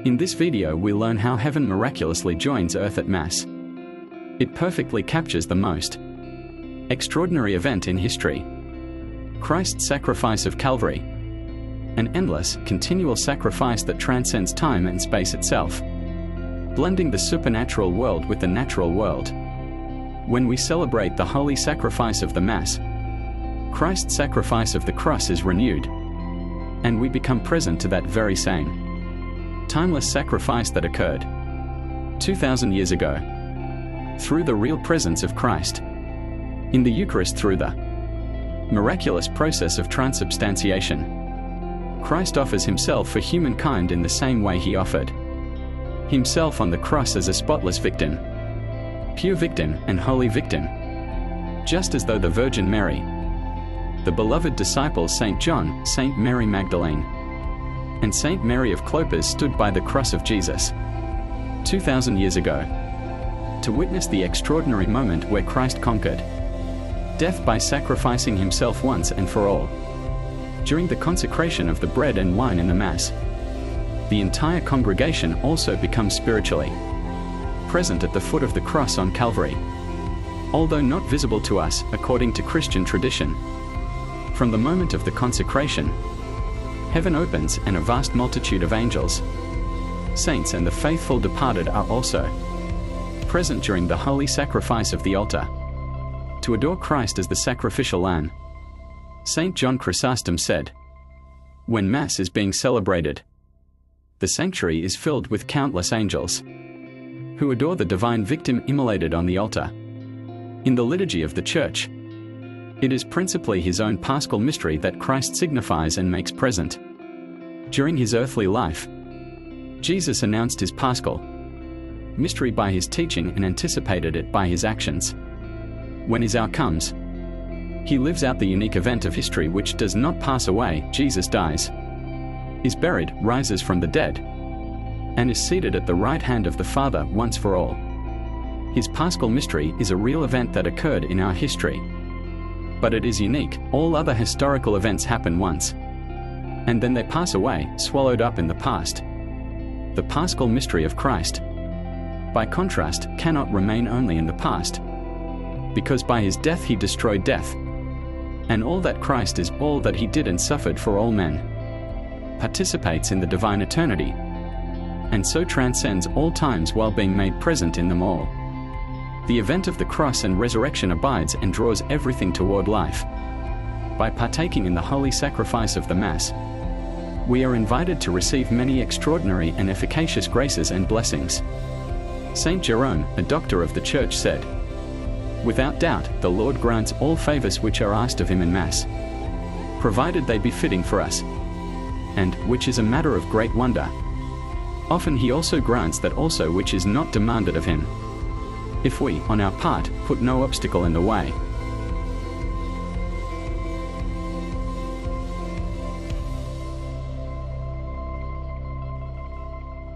In this video we'll learn how heaven miraculously joins earth at Mass. It perfectly captures the most extraordinary event in history: Christ's sacrifice of Calvary. An endless, continual sacrifice that transcends time and space itself, blending the supernatural world with the natural world. When we celebrate the holy sacrifice of the Mass, Christ's sacrifice of the cross is renewed, and we become present to that very same timeless sacrifice that occurred 2,000 years ago. Through the real presence of Christ in the Eucharist, through the miraculous process of transubstantiation, Christ offers himself for humankind in the same way he offered himself on the cross as a spotless victim, pure victim and holy victim. Just as though the Virgin Mary, the beloved disciples Saint John, Saint Mary Magdalene, and Saint Mary of Clopas stood by the cross of Jesus 2,000 years ago to witness the extraordinary moment where Christ conquered death by sacrificing himself once and for all. During the consecration of the bread and wine in the Mass, the entire congregation also becomes spiritually present at the foot of the cross on Calvary. Although not visible to us, according to Christian tradition, from the moment of the consecration, heaven opens and a vast multitude of angels, saints and the faithful departed are also present during the holy sacrifice of the altar to adore Christ as the sacrificial lamb. Saint John Chrysostom said, "When Mass is being celebrated, the sanctuary is filled with countless angels who adore the divine victim immolated on the altar." In the liturgy of the Church, it is principally his own paschal mystery that Christ signifies and makes present. During his earthly life, Jesus announced his paschal mystery by his teaching and anticipated it by his actions. When his hour comes, he lives out the unique event of history which does not pass away. Jesus dies, is buried, rises from the dead, and is seated at the right hand of the Father once for all. His paschal mystery is a real event that occurred in our history, but it is unique. All other historical events happen once, and then they pass away, swallowed up in the past. The paschal mystery of Christ, by contrast, cannot remain only in the past, because by his death he destroyed death, and all that Christ is, all that he did and suffered for all men, participates in the divine eternity, and so transcends all times while being made present in them all. The event of the cross and resurrection abides and draws everything toward life. By partaking in the holy sacrifice of the Mass, we are invited to receive many extraordinary and efficacious graces and blessings. Saint Jerome, a doctor of the Church, said, "Without doubt, the Lord grants all favors which are asked of him in Mass, provided they be fitting for us, and, which is a matter of great wonder, often he also grants that also which is not demanded of him, if we, on our part, put no obstacle in the way."